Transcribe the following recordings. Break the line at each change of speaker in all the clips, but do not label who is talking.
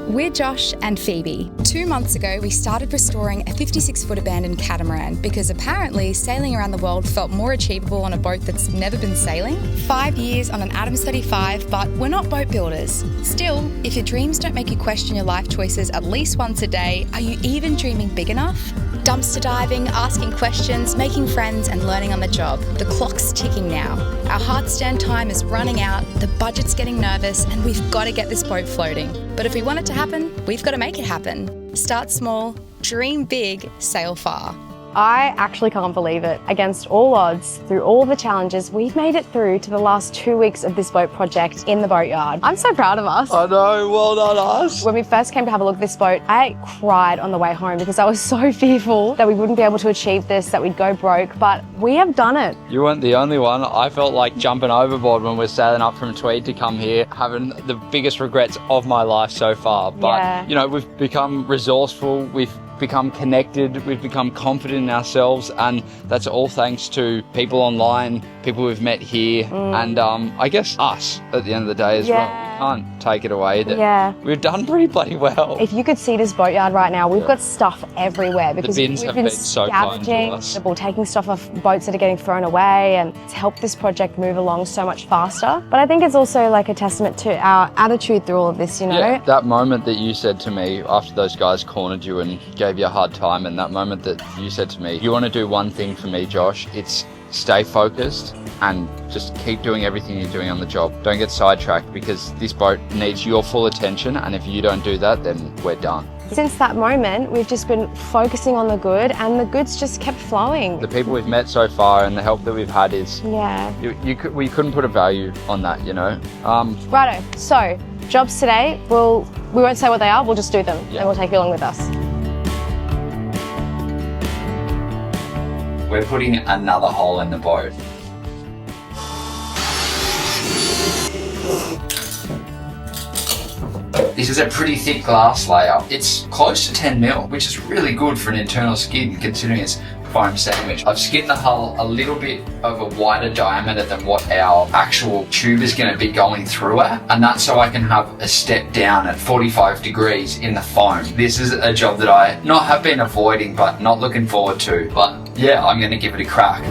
We're Josh and Phoebe. 2 months ago, we started restoring a 56-foot abandoned catamaran because apparently sailing around the world felt more achievable on a boat that's never been sailing. 5 years on an Adams 35, but we're not boat builders. Still, if your dreams don't make you question your life choices at least once a day, are you even dreaming big enough? Dumpster diving, asking questions, making friends and learning on the job. The clock's ticking now. Our hard stand time is running out, the budget's getting nervous, and we've got to get this boat floating. But if we want it to happen, we've got to make it happen. Start small, dream big, sail far.
I actually can't believe it. Against all odds, through all the challenges, we've made it through to the last 2 weeks of this boat project in the boatyard. I'm so proud of us.
I know, well done us.
When we first came to have a look at this boat, I cried on the way home because I was so fearful that we wouldn't be able to achieve this, that we'd go broke, but we have done it.
You weren't the only one. I felt like jumping overboard when we're sailing up from Tweed to come here, having the biggest regrets of my life so far. But, you know, we've become resourceful, we've become connected, we've become confident in ourselves, and that's all thanks to people online, people we've met here, and I guess us at the end of the day as well. We can't take it away that we've done pretty bloody well.
If you could see this boatyard right now, we've got stuff everywhere because
the bins
we've
have
been
been so kind to us.
We're taking stuff off boats that are getting thrown away, and it's helped this project move along so much faster. But I think it's also like a testament to our attitude through all of this, you know?
Yeah, that moment that you said to me after those guys cornered you and gave you a hard time, and that moment that you said to me, you want to do one thing for me, Josh, it's stay focused and just keep doing everything you're doing on the job. Don't get sidetracked because this boat needs your full attention, and if you don't do that, then we're done.
Since that moment, we've just been focusing on the good, and the good's just kept flowing.
The people we've met so far and the help that we've had is, we couldn't put a value on that, you know.
Righto, so jobs today, we won't say what they are, we'll just do them, and we'll take you along with us.
We're putting another hole in the boat. This is a pretty thick glass layer. It's close to 10 mil, which is really good for an internal skid considering it's foam sandwich. I've skinned the hull a little bit of a wider diameter than what our actual tube is going to be going through at, and that's so I can have a step down at 45 degrees in the foam. This is a job that I not have been avoiding but not looking forward to, but yeah, I'm going to give it a crack.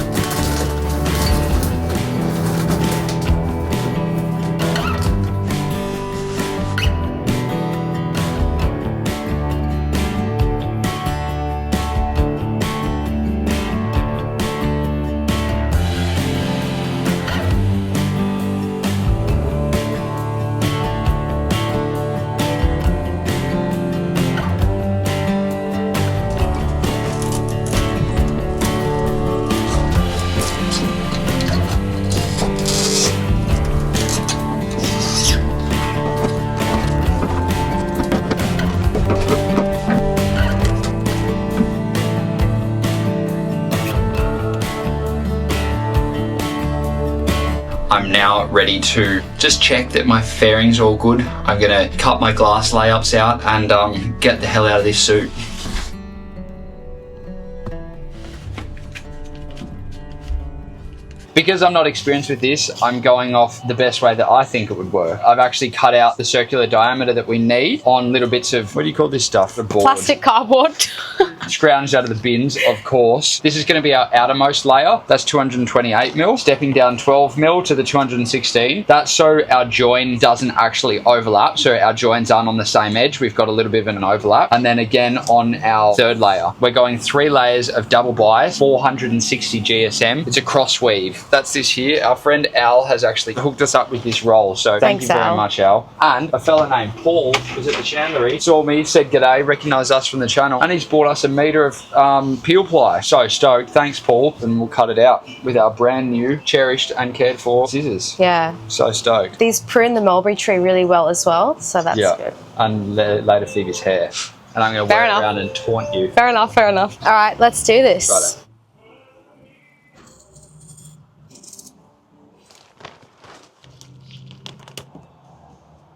I'm now ready to just check that my fairing's all good. I'm gonna cut my glass layups out and get the hell out of this suit. Because I'm not experienced with this, I'm going off the best way that I think it would work. I've actually cut out the circular diameter that we need on little bits of, what do you call this stuff? A board.
Plastic cardboard.
Scrounged out of the bins, of course. This is going to be our outermost layer. That's 228 mil. Stepping down 12 mil to the 216. That's so our join doesn't actually overlap. So our joins aren't on the same edge. We've got a little bit of an overlap. And then again on our third layer, we're going 3 layers of double bias, 460 GSM. It's a cross weave. That's this here. Our friend Al has actually hooked us up with this roll. So thank you very much, Al. And a fella named Paul was at the chandlery, saw me, said g'day, recognised us from the channel, and he's bought us a metre of peel ply. So stoked. Thanks, Paul. And we'll cut it out with our brand new, cherished and cared for scissors.
Yeah.
So stoked.
These prune the mulberry tree really well as well, so that's good.
And later Phoebe's hair. And I'm going to wear it around and taunt you.
Fair enough, fair enough. All right, let's do this.
Righto.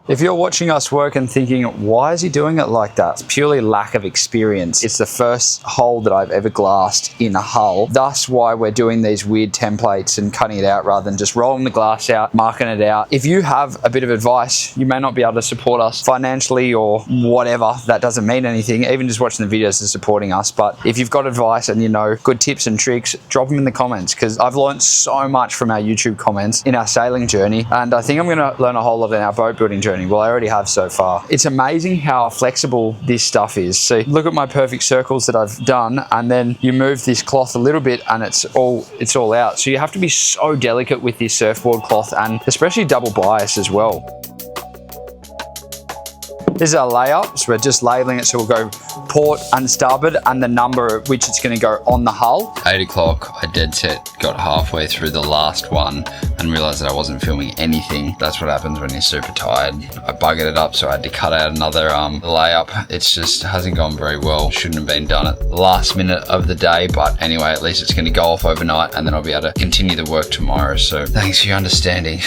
If you're watching us work and thinking, why is he doing it like that? It's purely lack of experience. It's the first hole that I've ever glassed in a hull. Thus why we're doing these weird templates and cutting it out rather than just rolling the glass out, marking it out. If you have a bit of advice, you may not be able to support us financially or whatever. That doesn't mean anything. Even just watching the videos is supporting us. But if you've got advice and you know good tips and tricks, drop them in the comments, because I've learned so much from our YouTube comments in our sailing journey. And I think I'm going to learn a whole lot in our boat building journey. Well, I already have so far. It's amazing how flexible this stuff is. So look at my perfect circles that I've done, and then you move this cloth a little bit and it's all out. So you have to be so delicate with this surfboard cloth, and especially double bias as well. This is our layup, so we're just labeling it, so we'll go port and starboard and the number at which it's going to go on the hull.
8 o'clock, I dead set got halfway through the last one and realised that I wasn't filming anything. That's what happens when you're super tired. I buggered it up, so I had to cut out another layup. It's just hasn't gone very well. Shouldn't have been done at the last minute of the day, but anyway, at least it's going to go off overnight and then I'll be able to continue the work tomorrow. So thanks for your understanding.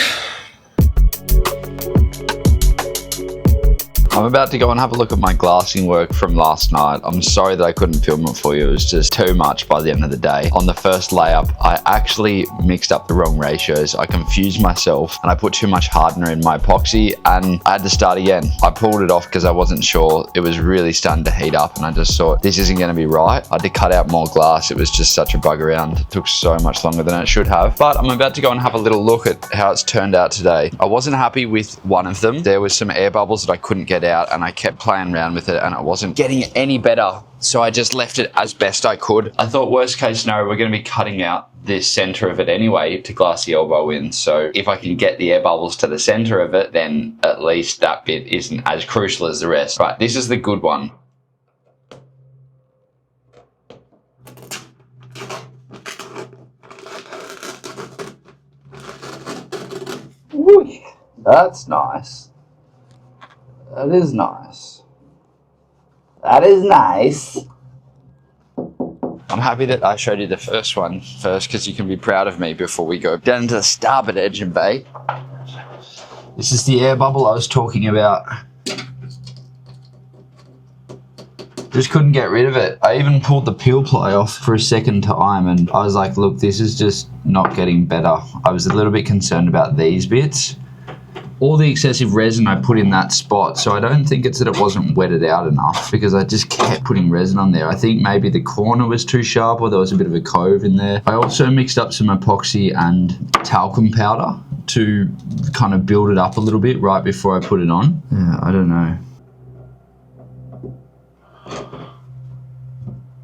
I'm about to go and have a look at my glassing work from last night. I'm sorry that I couldn't film it for you. It was just too much by the end of the day. On the first layup, I actually mixed up the wrong ratios. I confused myself and I put too much hardener in my epoxy and I had to start again. I pulled it off because I wasn't sure. It was really starting to heat up and I just thought, this isn't going to be right. I had to cut out more glass. It was just such a bug around. It took so much longer than it should have. But I'm about to go and have a little look at how it's turned out today. I wasn't happy with one of them. There was some air bubbles that I couldn't get out and I kept playing around with it and it wasn't getting any better. So I just left it as best I could. I thought worst case scenario, we're going to be cutting out the center of it anyway to glass the elbow in. So if I can get the air bubbles to the center of it, then at least that bit isn't as crucial as the rest. Right, this is the good one. Ooh, that's nice. That is nice. That is nice. I'm happy that I showed you the first one first because you can be proud of me before we go down to the starboard edge and bay. This is the air bubble I was talking about. Just couldn't get rid of it. I even pulled the peel ply off for a second time and I was like, look, this is just not getting better. I was a little bit concerned about these bits. All the excessive resin I put in that spot, so I don't think it's that it wasn't wetted out enough because I just kept putting resin on there. I think maybe the corner was too sharp or there was a bit of a cove in there. I also mixed up some epoxy and talcum powder to kind of build it up a little bit right before I put it on. Yeah, I don't know.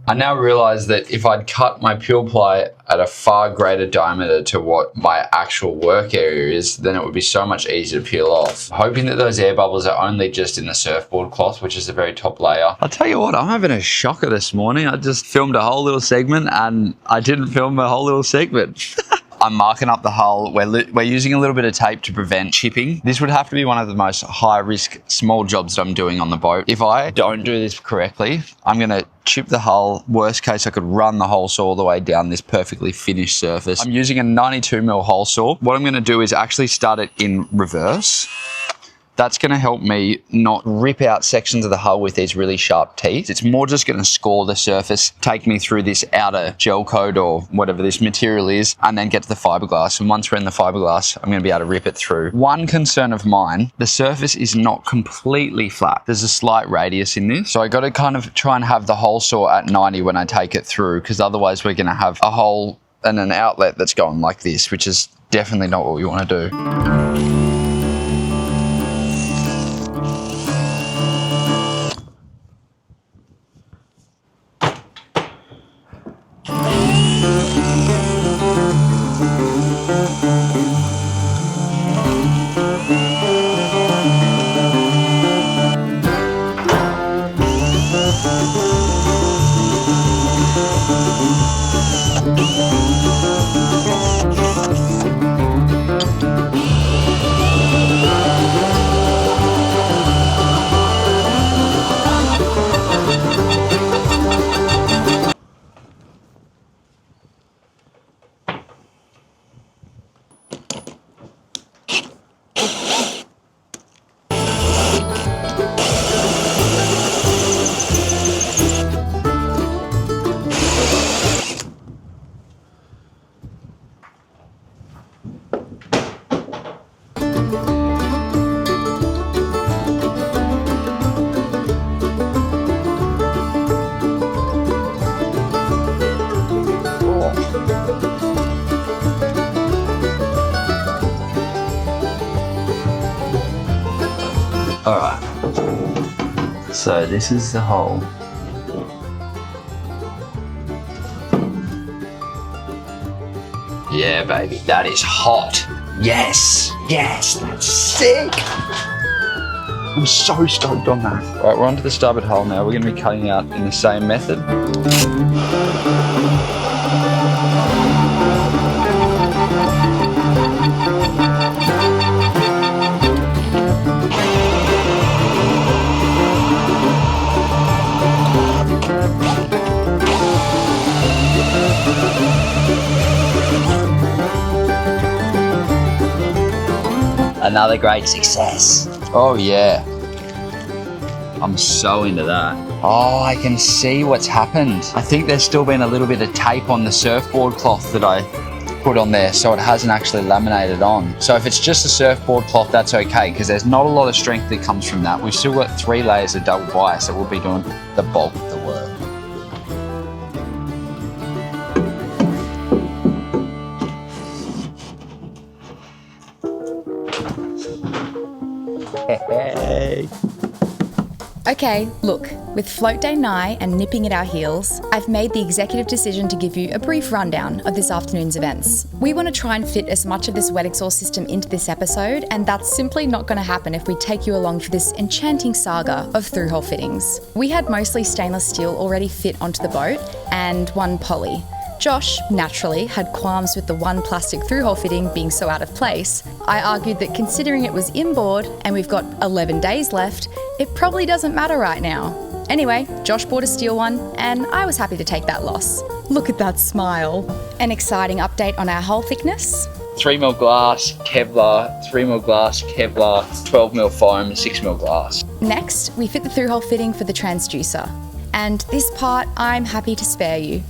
I now realise that if I'd cut my peel ply at a far greater diameter to what my actual work area is, then it would be so much easier to peel off. Hoping that those air bubbles are only just in the surfboard cloth, which is the very top layer. I'll tell you what, I'm having a shocker this morning. I just filmed a whole little segment and I didn't film a whole little segment. I'm marking up the hull. We're using a little bit of tape to prevent chipping. This would have to be one of the most high risk small jobs that I'm doing on the boat. If I don't do this correctly, I'm going to chip the hull. Worst case, I could run the hole saw all the way down this perfectly finished surface. I'm using a 92mm hole saw. What I'm going to do is actually start it in reverse. That's going to help me not rip out sections of the hull with these really sharp teeth. It's more just going to score the surface, take me through this outer gel coat or whatever this material is, and then get to the fiberglass. And once we're in the fiberglass, I'm going to be able to rip it through. One concern of mine, the surface is not completely flat. There's a slight radius in this. So I got to kind of try and have the hole saw at 90 when I take it through, because otherwise we're going to have a hole and an outlet that's going like this, which is definitely not what we want to do. So this is the hole. Yeah, baby, that is hot. Yes, yes, that's sick. I'm so stoked on that.
Right, we're onto the starboard hull now. We're going to be cutting out in the same method.
Another great success. Oh yeah. I'm so into that. Oh, I can see what's happened. I think there's still been a little bit of tape on the surfboard cloth that I put on there, so it hasn't actually laminated on. So if it's just a surfboard cloth, that's okay, because there's not a lot of strength that comes from that. We've still got 3 layers of double bias that will be doing the bulk of the work. Hey.
Okay, look, with float day nigh and nipping at our heels, I've made the executive decision to give you a brief rundown of this afternoon's events. We want to try and fit as much of this wet exhaust system into this episode, and that's simply not going to happen if we take you along for this enchanting saga of through-hole fittings. We had mostly stainless steel already fit onto the boat, and 1 poly. Josh, naturally, had qualms with the 1 plastic through-hole fitting being so out of place. I argued that considering it was inboard and we've got 11 days left, it probably doesn't matter right now. Anyway, Josh bought a steel one and I was happy to take that loss. Look at that smile. An exciting update on our hull thickness.
3mm glass, Kevlar, 3mm glass, Kevlar, 12mm foam, 6mm glass.
Next, we fit the through-hole fitting for the transducer. And this part, I'm happy to spare you.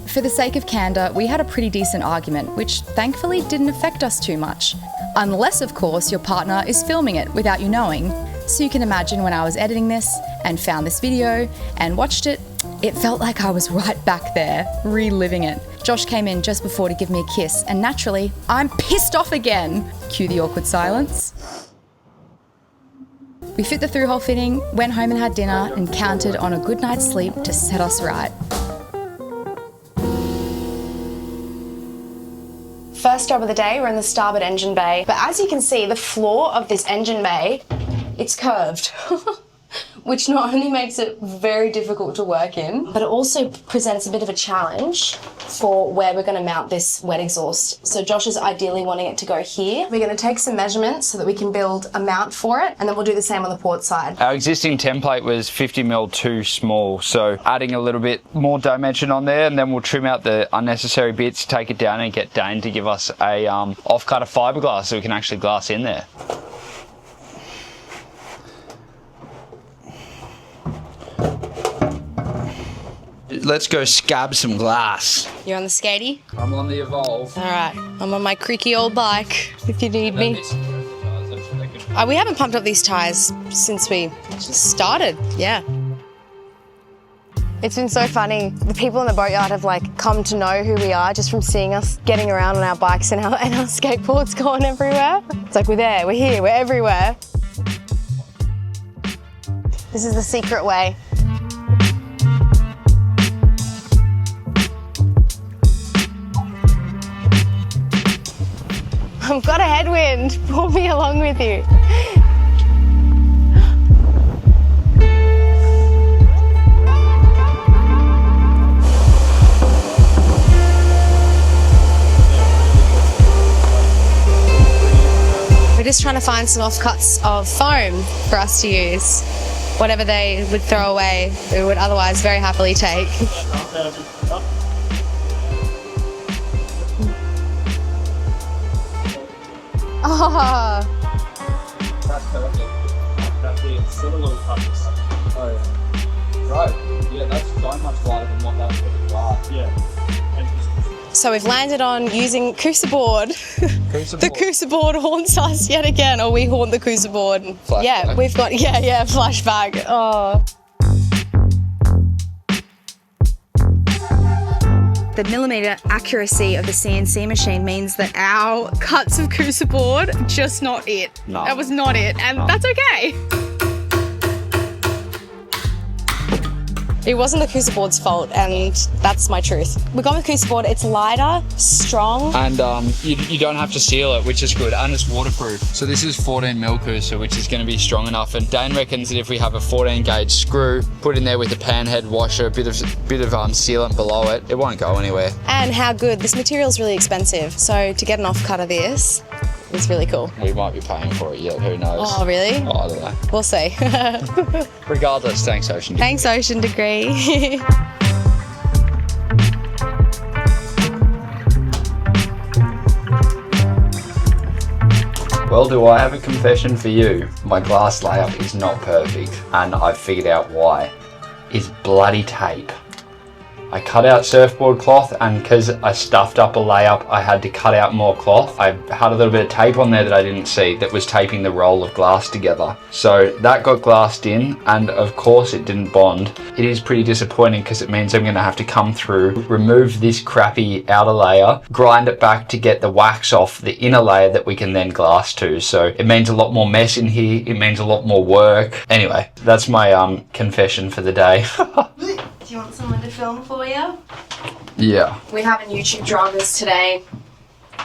For the sake of candour, we had a pretty decent argument, which thankfully didn't affect us too much. Unless, of course, your partner is filming it without you knowing. So you can imagine when I was editing this and found this video and watched it, it felt like I was right back there, reliving it. Josh came in just before to give me a kiss, and naturally, I'm pissed off again. Cue the awkward silence. We fit the through-hole fitting, went home and had dinner, and counted on a good night's sleep to set us right.
First job of the day, we're in the starboard engine bay. But as you can see, the floor of this engine bay, it's curved, which not only makes it very difficult to work in, but it also presents a bit of a challenge for where we're going to mount this wet exhaust. So Josh is ideally wanting it to go here. We're going to take some measurements so that we can build a mount for it, and then we'll do the same on the port side.
Our existing template was 50mm too small, so adding a little bit more dimension on there, and then we'll trim out the unnecessary bits, take it down, and get Dane to give us a off-cut of fiberglass so we can actually glass in there. Let's go scab some glass.
You're on the skatey?
I'm on the Evolve.
All right, I'm on my creaky old bike if you need me. We haven't pumped up these tyres since we just started, yeah. It's been so funny. The people in the boatyard have come to know who we are just from seeing us getting around on our bikes and our skateboards going everywhere. It's like we're there, we're here, we're everywhere. This is the secret way. I've got a headwind. Pull me along with you. We're just trying to find some offcuts of foam for us to use. Whatever they would throw away, we would otherwise very happily take. Oh.
That's perfect. That's the silver little cups. Oh yeah. Right. Yeah, that's so much lighter than what that was with the glass. Yeah.
So we've landed on using Coosa board. The Coosa board haunts us yet again, or we haunt the Coosa board.
Flashback.
Yeah, we've got flashback. Oh.
The millimetre accuracy of the CNC machine means that our cuts of Coosa board, just not it.
No.
That was not it, and that's okay.
It wasn't the Coosa board's fault, and that's my truth. We're going with Coosa board. It's lighter, strong.
And you don't have to seal it, which is good, and it's waterproof. So this is 14mm Coosa, which is going to be strong enough. And Dane reckons that if we have a 14 gauge screw, put in there with a panhead washer, a bit of sealant below it, it won't go anywhere.
And how good, this material's really expensive. So to get an offcut of this is really cool.
We might be paying for it yet, who knows?
Oh, really?
Oh, I don't know.
We'll see.
Regardless, thanks, Ocean.
Thanks, Ocean Degree.
Well, do I have a confession for you? My glass layup is not perfect, and I've figured out why. It's bloody tape. I cut out surfboard cloth, and because I stuffed up a layup, I had to cut out more cloth. I had a little bit of tape on there that I didn't see that was taping the roll of glass together. So that got glassed in, and of course it didn't bond. It is pretty disappointing because it means I'm going to have to come through, remove this crappy outer layer, grind it back to get the wax off the inner layer that we can then glass to. So it means a lot more mess in here. It means a lot more work. Anyway, that's my confession for the day.
Do you want someone to film for you?
Yeah.
We're having YouTube dramas today,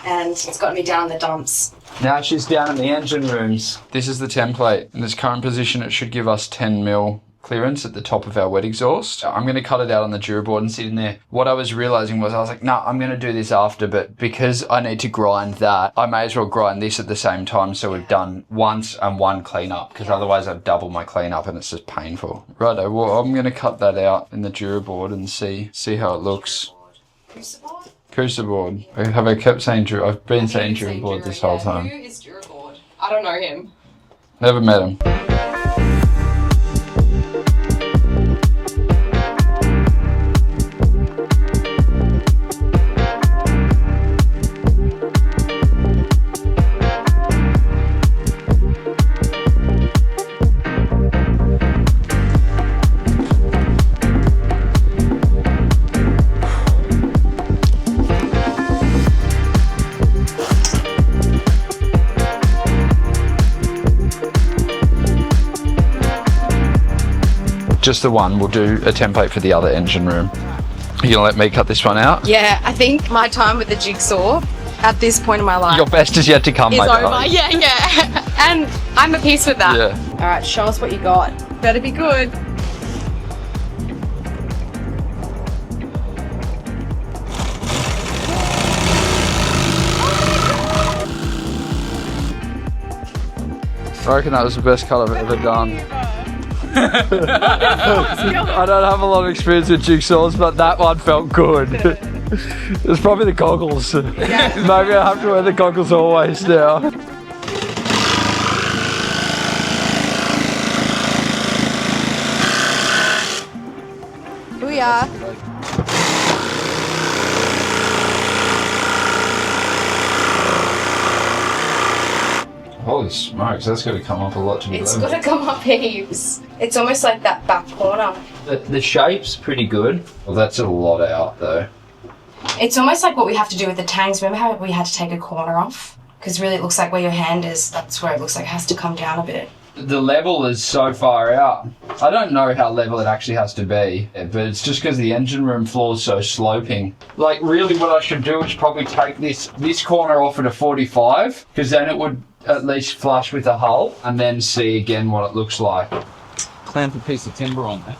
and it's got me down in the dumps.
Now she's down in the engine rooms. This is the template. In this current position, it should give us 10mm clearance at the top of our wet exhaust. I'm going to cut it out on the Duraboard and sit in there. What I was realizing was I was like, no, I'm going to do this after, but because I need to grind that, I may as well grind this at the same time so we've done once and one cleanup, because otherwise I've doubled my cleanup and it's just painful. Righto, well, I'm going to cut that out in the Duraboard and see how it looks. Coosa board. Have I kept saying I've been saying Duraboard this whole time.
Who is Duraboard? I don't know him.
Never met him. Just the one. We'll do a template for the other engine room. You gonna let me cut this one out?
Yeah, I think my time with the jigsaw at this point in my life
Your best is yet to come,
is
my
over.
darling.
Yeah. And I'm at peace with that.
Yeah.
All right, show us what you got. Better be good.
I reckon that was the best cut I've ever done. I don't have a lot of experience with jigsaws, but that one felt good. It's probably the goggles. Yeah. Maybe I have to wear the goggles always now.
Booyah.
Holy smokes, that's got to come up a lot to be
It's got to come up heaps. It's almost like that back corner.
The shape's pretty good. Well, that's a lot out though.
It's almost like what we have to do with the tangs. Remember how we had to take a corner off? Because really it looks like where your hand is, that's where it looks like it has to come down a bit.
The level is so far out. I don't know how level it actually has to be, but it's just because the engine room floor is so sloping. Like really what I should do is probably take this corner off at a 45, because then it would at least flush with the hull, and then see again what it looks like. Clamp a piece of timber on there.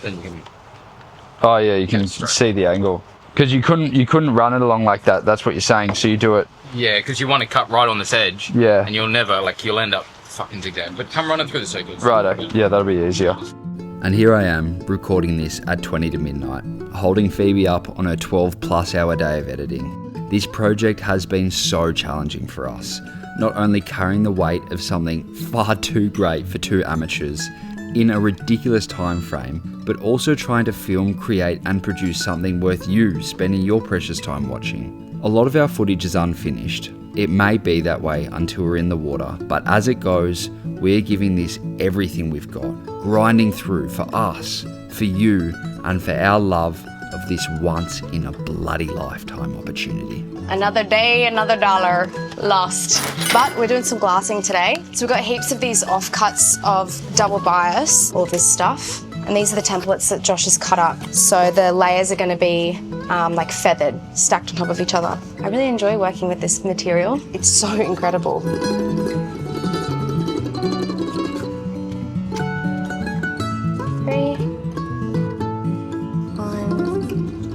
Then you can... Oh yeah, you can see the angle. Because you couldn't run it along like that, that's what you're saying, so you do it...
Yeah, because you want to cut right on this edge.
Yeah.
And you'll never, you'll end up fucking zigzag. But come running through the circles.
Righto, yeah, that'll be easier.
And here I am, recording this at 20 to midnight, holding Phoebe up on her 12+ hour day of editing. This project has been so challenging for us, not only carrying the weight of something far too great for two amateurs in a ridiculous time frame, but also trying to film, create and produce something worth you spending your precious time watching. A lot of our footage is unfinished. It may be that way until we're in the water, but as it goes, we're giving this everything we've got, grinding through for us, for you, and for our love of of this once in a bloody lifetime opportunity.
Another day, another dollar lost. But we're doing some glassing today. So we've got heaps of these offcuts of double bias, all this stuff. And these are the templates that Josh has cut up. So the layers are going to be like feathered, stacked on top of each other. I really enjoy working with this material. It's so incredible. 3,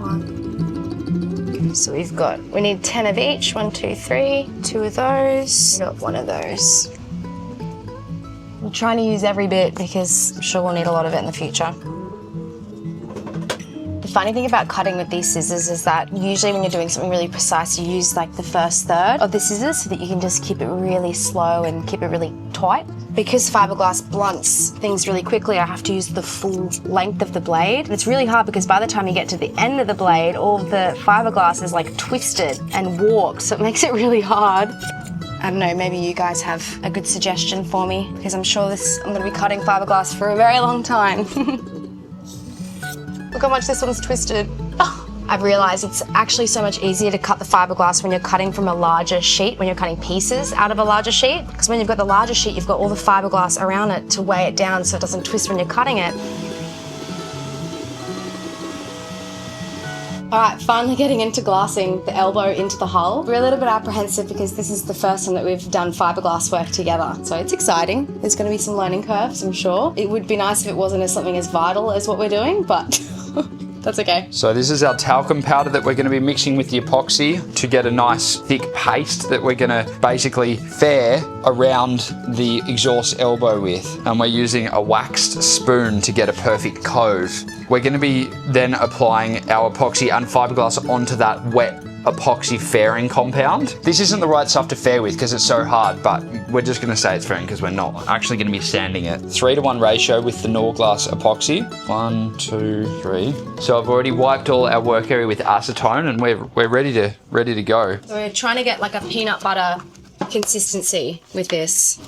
1. So we need 10 of each. 1, 2, 3. 2 of those. We've got 1 of those. I'm trying to use every bit because I'm sure we'll need a lot of it in the future. The funny thing about cutting with these scissors is that usually when you're doing something really precise, you use like the first third of the scissors so that you can just keep it really slow and keep it really tight. Because fiberglass blunts things really quickly, I have to use the full length of the blade. And it's really hard because by the time you get to the end of the blade, all of the fiberglass is like twisted and warped, so it makes it really hard. I don't know, maybe you guys have a good suggestion for me because I'm sure I'm going to be cutting fiberglass for a very long time. Look how much this one's twisted. Oh, I've realised it's actually so much easier to cut the fiberglass when you're cutting from a larger sheet, when you're cutting pieces out of a larger sheet. Because when you've got the larger sheet, you've got all the fiberglass around it to weigh it down so it doesn't twist when you're cutting it. All right, finally getting into glassing the elbow into the hull. We're a little bit apprehensive because this is the first time that we've done fiberglass work together. So it's exciting. There's going to be some learning curves, I'm sure. It would be nice if it wasn't something as vital as what we're doing, but that's okay.
So this is our talcum powder that we're going to be mixing with the epoxy to get a nice thick paste that we're going to basically fair around the exhaust elbow with. And we're using a waxed spoon to get a perfect cove. We're going to be then applying our epoxy and fiberglass onto that wet epoxy fairing compound. This isn't the right stuff to fair with because it's so hard, but we're just going to say it's fairing because we're not actually going to be sanding it. 3:1 ratio with the Norglass epoxy. 1, 2, 3. So I've already wiped all our work area with acetone and we're ready to go.
So we're trying to get like a peanut butter consistency with this.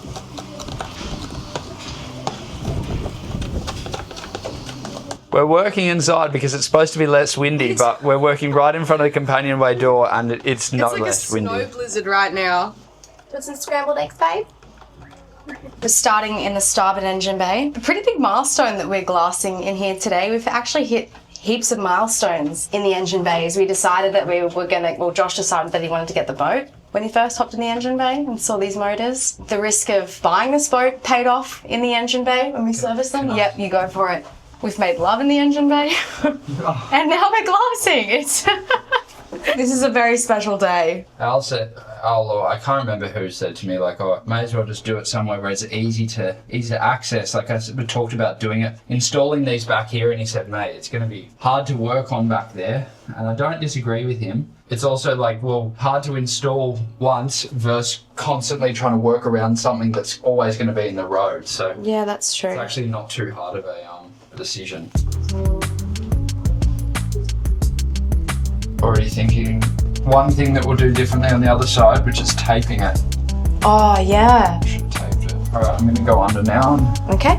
We're working inside because it's supposed to be less windy, but we're working right in front of the companionway door and it's not less windy.
It's like a snow blizzard right now. Put some scrambled eggs, babe. We're starting in the starboard engine bay. A pretty big milestone that we're glassing in here today. We've actually hit heaps of milestones in the engine bay as we decided that Josh decided that he wanted to get the boat. When he first hopped in the engine bay and saw these motors, the risk of buying this boat paid off in the engine bay when we serviced them. Yep, you go for it. We've made love in the engine bay, and now we're glassing. This is a very special day.
Al said, I can't remember who said to me, like, oh, may as well just do it somewhere where it's easy to access. Like we talked about doing it, installing these back here, and he said, mate, it's going to be hard to work on back there. And I don't disagree with him. It's also like, well, hard to install once versus constantly trying to work around something that's always going to be in the road. So
yeah, that's true.
It's actually not too hard of a decision. Already thinking one thing that we'll do differently on the other side, which is taping it.
Oh yeah.
Should tape it. All right, I'm going to go under now.
Okay.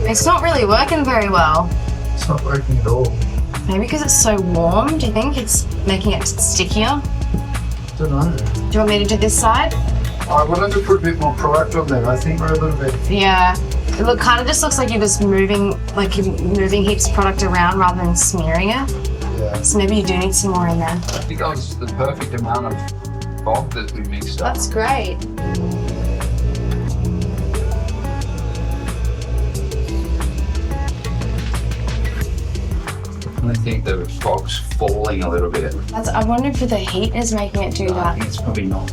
It's not really working very well.
It's not working at all.
Maybe because it's so warm, do you think it's making it stickier?
I don't know.
Do you want me to do this side?
I wanted to put a bit more product on there. I think we're a little bit...
Yeah. It kind of just looks like you're just moving heaps of product around rather than smearing it.
Yeah.
So maybe you do need some more in there.
I think that was the perfect amount of bog that we mixed up.
That's great.
I think the fog's falling a little bit.
I wonder if the heat is making it do
I
that.
think it's probably not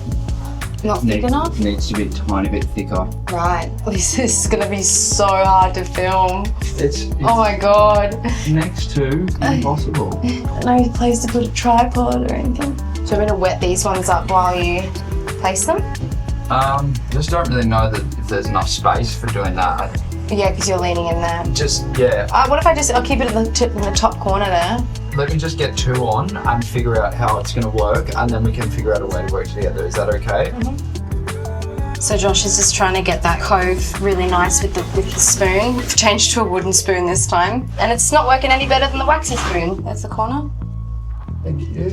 Thick enough?
Needs to be a tiny bit thicker.
Right. This is going to be so hard to film.
It's
Oh my god.
next to impossible.
No place to put a tripod or anything. So I'm going to wet these ones up while you place them?
Just don't really know that if there's enough space for doing that.
Yeah, because you're leaning in there.
Just, yeah.
What if I'll keep it in the top corner there?
Let me just get 2 on and figure out how it's going to work, and then we can figure out a way to work together. Is that okay?
So Josh is just trying to get that cove really nice with the spoon. We've changed to a wooden spoon this time. And it's not working any better than the waxy spoon. That's the corner.
Thank you.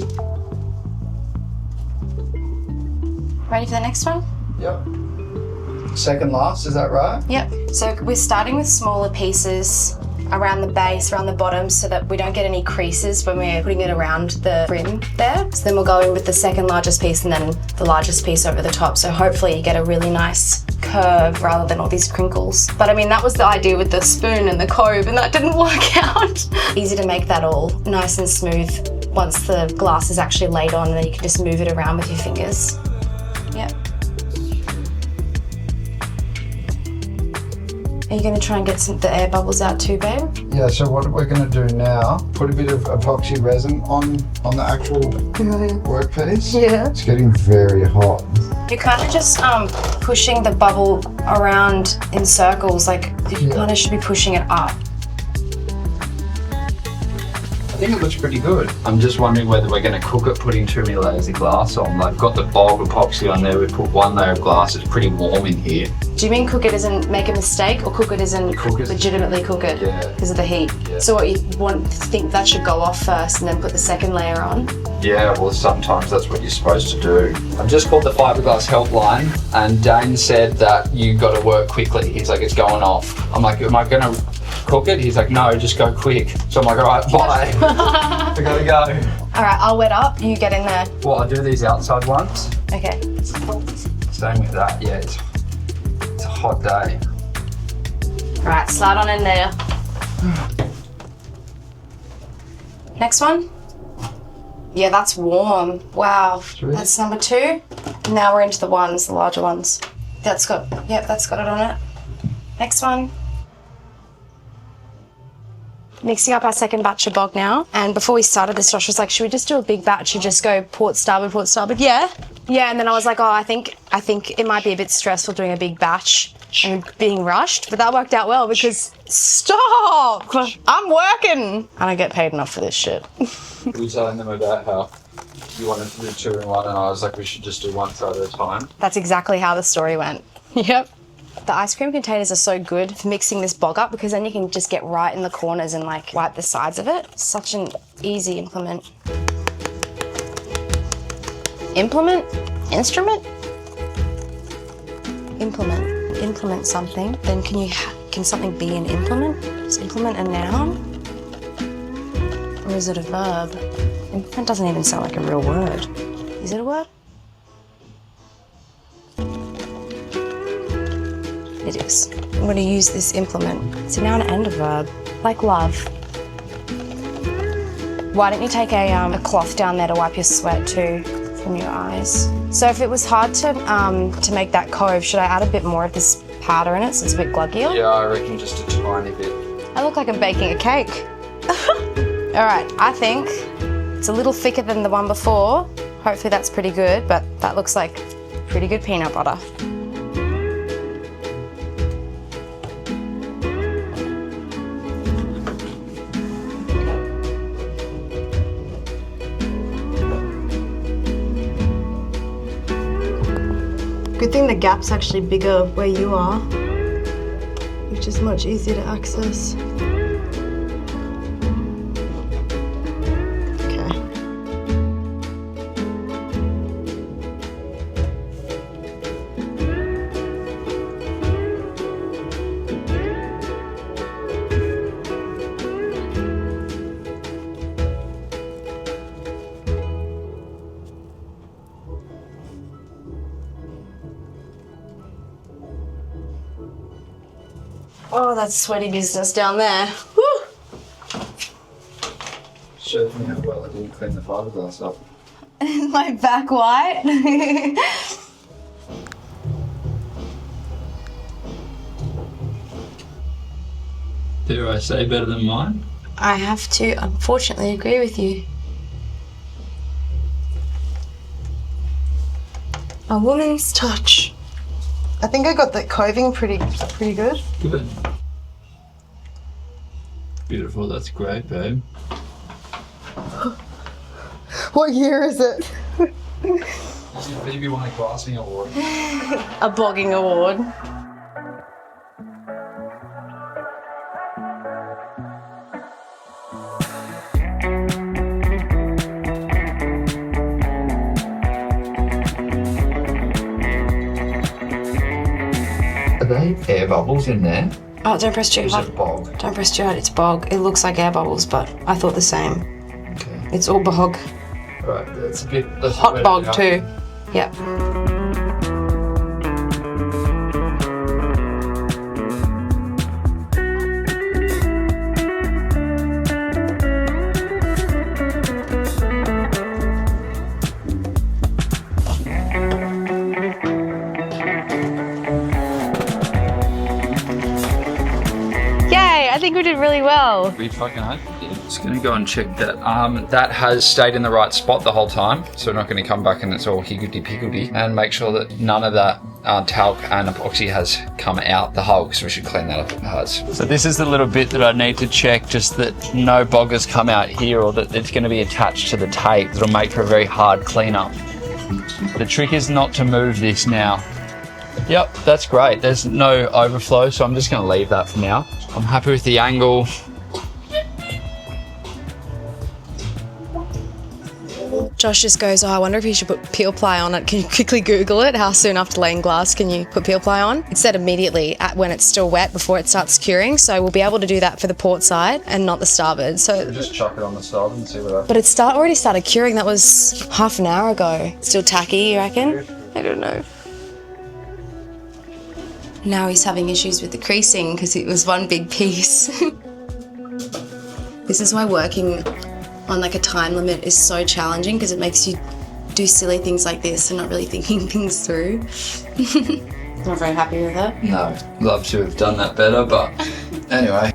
Ready for the next one?
Yep. Second last, is that right?
Yep. So we're starting with smaller pieces around the base, around the bottom, so that we don't get any creases when we're putting it around the rim there. So then we'll go in with the second largest piece and then the largest piece over the top. So hopefully you get a really nice curve rather than all these crinkles. But I mean, that was the idea with the spoon and the cove, and that didn't work out. Easy to make that all nice and smooth once the glass is actually laid on, and then you can just move it around with your fingers. Yep. Are you going to try and get the air bubbles out too, babe?
Yeah, so what we're going to do now, put a bit of epoxy resin on the actual workpiece.
Yeah.
It's getting very hot.
You're kind of just pushing the bubble around in circles, like you kind of should be pushing it up.
I think it looks pretty good. I'm just wondering whether we're going to cook it putting 2 mil layers of glass on. I've got the bulk epoxy on there. We put 1 layer of glass. It's pretty warm in here.
Do you mean cook it as in make a mistake, or cook it as in legitimately cook it?
Yeah.
Because of the heat.
Yeah.
So what you think that should go off first and then put the second layer on?
Yeah, well, sometimes that's what you're supposed to do. I've just called the fiberglass helpline, and Dane said that you got to work quickly. He's like, it's going off. I'm like, am I going to cook it? He's like, no, just go quick. So I'm like, all right, bye. I gotta go.
All right, I'll wet up. You get in there.
Well, I'll do these outside ones.
Okay.
Same with that. Yeah, it's a hot day.
All right, slide on in there. Next one. Yeah, that's warm. Wow.
Sweet.
That's number 2. Now we're into the ones, the larger ones. That's got it on it. Next one. Mixing up our second batch of bog now. And before we started this, Josh was like, should we just do a big batch and just go port starboard, port starboard? Yeah. Yeah, and then I was like, oh, I think it might be a bit stressful doing a big batch and being rushed, but that worked out well because stop! I'm working! I don't get paid enough for this shit.
We were telling them about how you wanted to do 2 in 1, and I was like, we should just do 1 side at a time.
That's exactly how the story went. Yep. The ice cream containers are so good for mixing this bog up because then you can just get right in the corners and like wipe the sides of it. Such an easy implement. Implement? Instrument? Implement. Implement something. Then can something be an implement? Is implement a noun? Or is it a verb? Implement doesn't even sound like a real word. Is it a word? It is. I'm going to use this implement. It's a noun and a verb, like love. Why don't you take a cloth down there to wipe your sweat too from your eyes? So if it was hard to make that cove, should I add a bit more of this powder in it so it's a bit gluggier?
Yeah, I reckon just a tiny bit.
I look like I'm baking a cake. All right, I think it's a little thicker than the one before. Hopefully that's pretty good, but that looks like pretty good peanut butter. Good thing the gap's actually bigger where you are, which is much easier to access. Okay. Oh, that's sweaty business down there. Woo!
Shows me how well I didn't clean the fiberglass up.
Is my back white?
Dare I say better than mine?
I have to, unfortunately, agree with you. A woman's touch. I think I got that coving pretty good.
Good.
Beautiful, that's great, babe.
What year is it?
Phoebe won a glassing award.
A bogging award.
Are they air bubbles in there?
Oh, don't press too
Is
hard.
it bog?
Don't press too hard, it's bog. It looks like air bubbles, but I thought the same.
Okay.
It's all bog.
Right, that's a bit... That's
Hot bog too. Yep. Yay, I think we did really well.
We fucking hope we did. Just gonna go and check that. That has stayed in the right spot the whole time, so we're not gonna come back and it's all higgledy-piggledy. And make sure that none of that talc and epoxy has come out the hole, because we should clean that up if it has. So this is the little bit that I need to check, just that no boggers come out here, or that it's gonna be attached to the tape. It'll make for a very hard cleanup. The trick is not to move this now. Yep, that's great. There's no overflow, so I'm just gonna leave that for now. I'm happy with the angle.
Josh just goes, oh, I wonder if you should put peel ply on it. Can you quickly Google it? How soon after laying glass can you put peel ply on? It's said immediately when it's still wet before it starts curing. So we'll be able to do that for the port side and not the starboard. So
Just chuck it on the starboard and see what happens.
but it already started curing. That was half an hour ago. Still tacky, you reckon? I don't know. Now he's having issues with the creasing because it was one big piece. This is why working on like a time limit is so challenging, because it makes you do silly things like this and not really thinking things through. Not very happy with that.
No, love to have done that better, but anyway.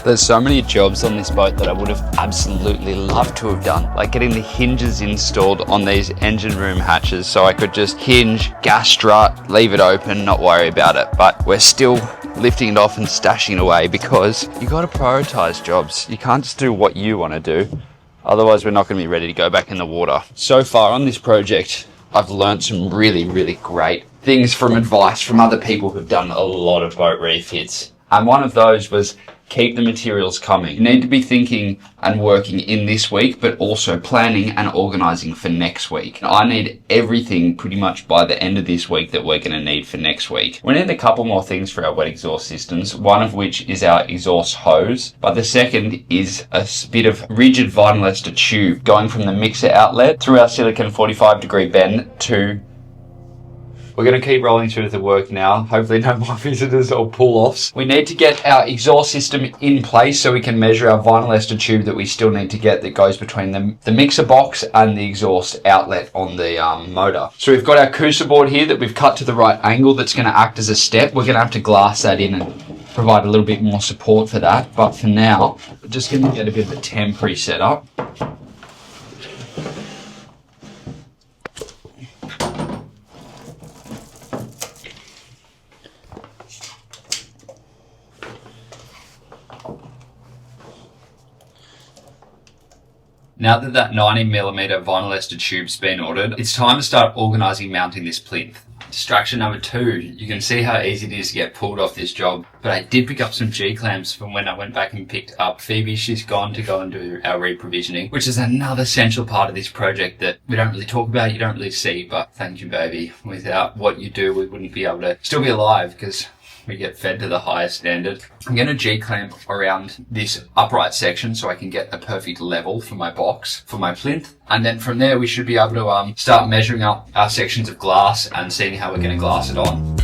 There's so many jobs on this boat that I would have absolutely loved to have done. Like getting the hinges installed on these engine room hatches so I could just hinge, gas strut, leave it open, not worry about it. But we're still lifting it off and stashing it away, because you got to prioritize jobs. You can't just do what you want to do. Otherwise we're not going to be ready to go back in the water. So far on this project, I've learned some really, really great things from advice from other people who've done a lot of boat refits. And one of those was keep the materials coming. You need to be thinking and working in this week, but also planning and organising for next week. I need everything pretty much by the end of this week that we're going to need for next week. We need a couple more things for our wet exhaust systems, one of which is our exhaust hose, but the second is a bit of rigid vinyl ester tube going from the mixer outlet through our silicone 45-degree bend to... We're going to keep rolling through the work now. Hopefully no more visitors or pull-offs. We need to get our exhaust system in place so we can measure our vinyl ester tube that we still need to get that goes between the mixer box and the exhaust outlet on the motor. So we've got our cooser board here that we've cut to the right angle that's going to act as a step. We're going to have to glass that in and provide a little bit more support for that. But for now, we're just going to get a bit of a temporary setup. Now that 90mm vinyl ester tube's been ordered, it's time to start organising mounting this plinth. Distraction number 2, you can see how easy it is to get pulled off this job, but I did pick up some G-clamps from when I went back and picked up Phoebe. She's gone to go and do our reprovisioning, which is another essential part of this project that we don't really talk about, you don't really see, but thank you, baby. Without what you do, we wouldn't be able to still be alive, because we get fed to the highest standard. I'm going to G-clamp around this upright section so I can get a perfect level for my box, for my plinth. And then from there we should be able to start measuring up our sections of glass and seeing how we're going to glass it on.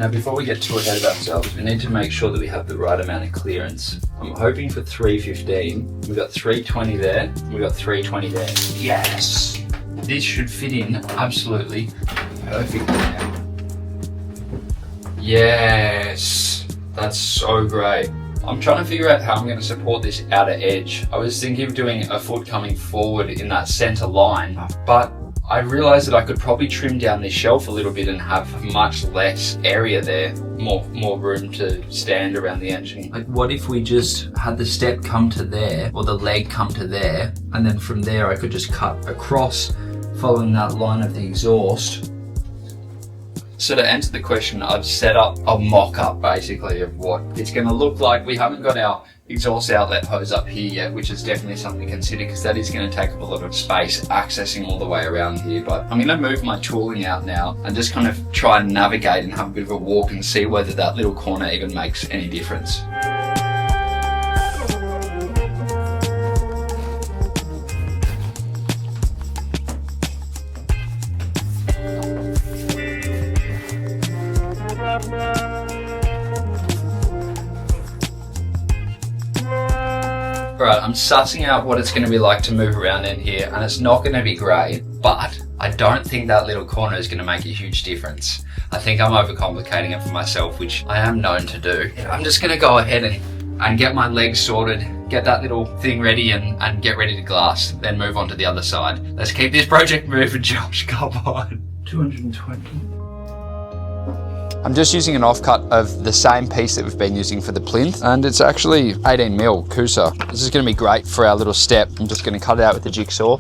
Now before we get too ahead of ourselves, we need to make sure that we have the right amount of clearance. I'm hoping for 315. We've got 320 there, we've got 320 there. Yes! This should fit in absolutely perfectly now. Yes! That's so great. I'm trying to figure out how I'm going to support this outer edge. I was thinking of doing a foot coming forward in that center line, but I realized that I could probably trim down this shelf a little bit and have much less area there, more room to stand around the engine. Like, what if we just had the step come to there, or the leg come to there, and then from there I could just cut across following that line of the exhaust. So to answer the question, I've set up a mock-up basically of what it's going to look like. We haven't got our exhaust outlet hose up here yet, which is definitely something to consider because that is going to take up a lot of space accessing all the way around here. But I'm going to move my tooling out now and just kind of try and navigate and have a bit of a walk and see whether that little corner even makes any difference. Alright, I'm sussing out what it's going to be like to move around in here, and it's not going to be great, but I don't think that little corner is going to make a huge difference. I think I'm overcomplicating it for myself, which I am known to do. I'm just going to go ahead and get my legs sorted, get that little thing ready and get ready to glass, then move on to the other side. Let's keep this project moving, Josh, come on. 220. I'm just using an offcut of the same piece that we've been using for the plinth, and it's actually 18mm Coosa. This is going to be great for our little step. I'm just going to cut it out with the jigsaw.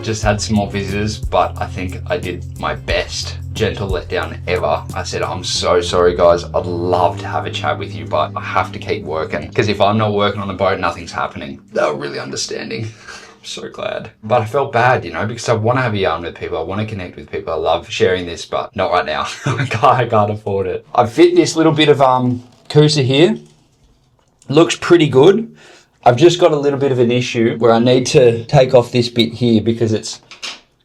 Just had some more visitors, but I think I did my best gentle letdown ever. I said, I'm so sorry guys, I'd love to have a chat with you, but I have to keep working, because if I'm not working on the boat, nothing's happening. They were really understanding. I'm so glad. But I felt bad, you know, because I want to have a yarn with people, I want to connect with people, I love sharing this, but not right now. I can't afford it. I fit this little bit of Coosa here. Looks pretty good. I've just got a little bit of an issue where I need to take off this bit here because it's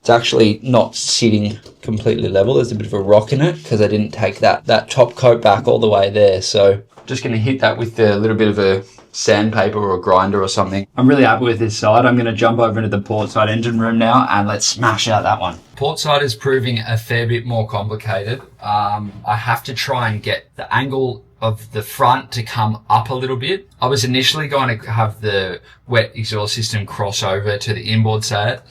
actually not sitting completely level. There's a bit of a rock in it because I didn't take that top coat back all the way there. So just going to hit that with a little bit of a sandpaper or a grinder or something. I'm really happy with this side. I'm going to jump over into the port side engine room now and let's smash out that one. Port side is proving a fair bit more complicated. I have to try and get the angle of the front to come up a little bit. I was initially going to have the wet exhaust system cross over to the inboard side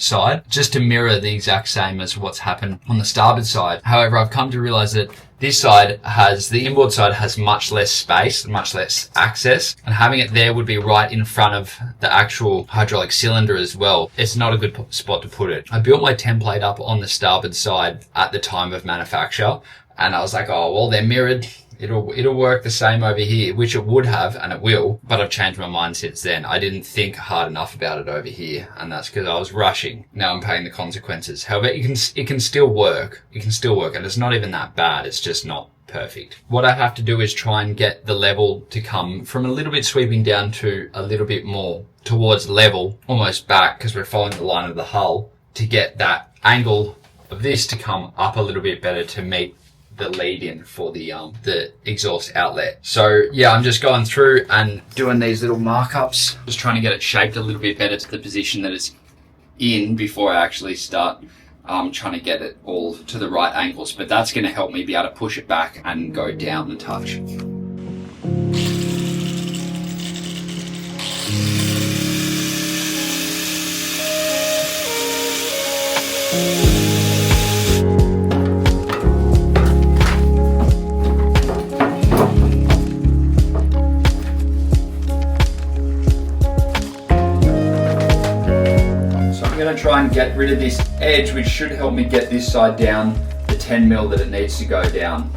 just to mirror the exact same as what's happened on the starboard side. However, I've come to realize that this side the inboard side has much less space, much less access, and having it there would be right in front of the actual hydraulic cylinder as well. It's not a good spot to put it. I built my template up on the starboard side at the time of manufacture, and I was like, oh, well, they're mirrored. It'll work the same over here, which it would have, and it will, but I've changed my mind since then. I didn't think hard enough about it over here, and that's because I was rushing. Now I'm paying the consequences. However, it can still work. It can still work, and it's not even that bad. It's just not perfect. What I have to do is try and get the level to come from a little bit sweeping down to a little bit more towards level, almost back, because we're following the line of the hull, to get that angle of this to come up a little bit better to meet the lead in for the exhaust outlet. So yeah, I'm just going through and doing these little markups, just trying to get it shaped a little bit better to the position that it's in before I actually start trying to get it all to the right angles. But that's going to help me be able to push it back and go down a touch. try and get rid of this edge, which should help me get this side down the 10 mil that it needs to go down.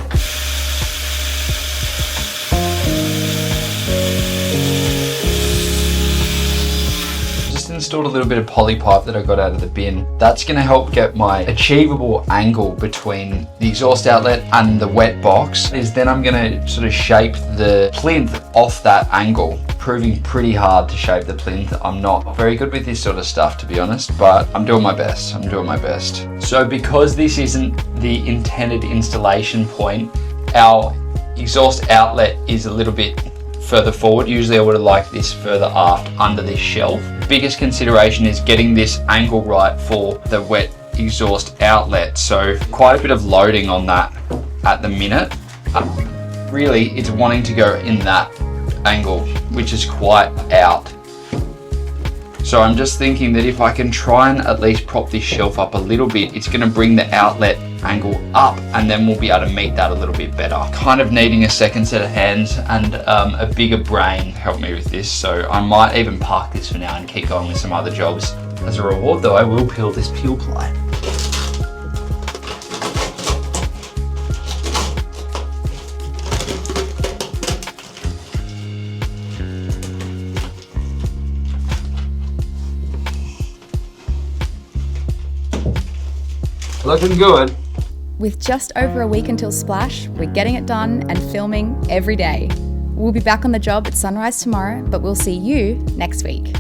Installed a little bit of poly pipe that I got out of the bin. That's going to help get my achievable angle between the exhaust outlet and the wet box. Then I'm going to sort of shape the plinth off that angle. Proving pretty hard to shape the plinth. I'm not very good with this sort of stuff, to be honest, but I'm doing my best. So because this isn't the intended installation point, our exhaust outlet is a little bit further forward. Usually I would have liked this further aft under this shelf. Biggest consideration is getting this angle right for the wet exhaust outlet. So quite a bit of loading on that at the minute. Really, it's wanting to go in that angle, which is quite out. So I'm just thinking that if I can try and at least prop this shelf up a little bit, it's going to bring the outlet angle up, and then we'll be able to meet that a little bit better. Kind of needing a second set of hands and a bigger brain to help me with this, so I might even park this for now and keep going with some other jobs. As a reward though, I will peel this peel ply. Looking good.
With just over a week until Splash, we're getting it done and filming every day. We'll be back on the job at sunrise tomorrow, but we'll see you next week.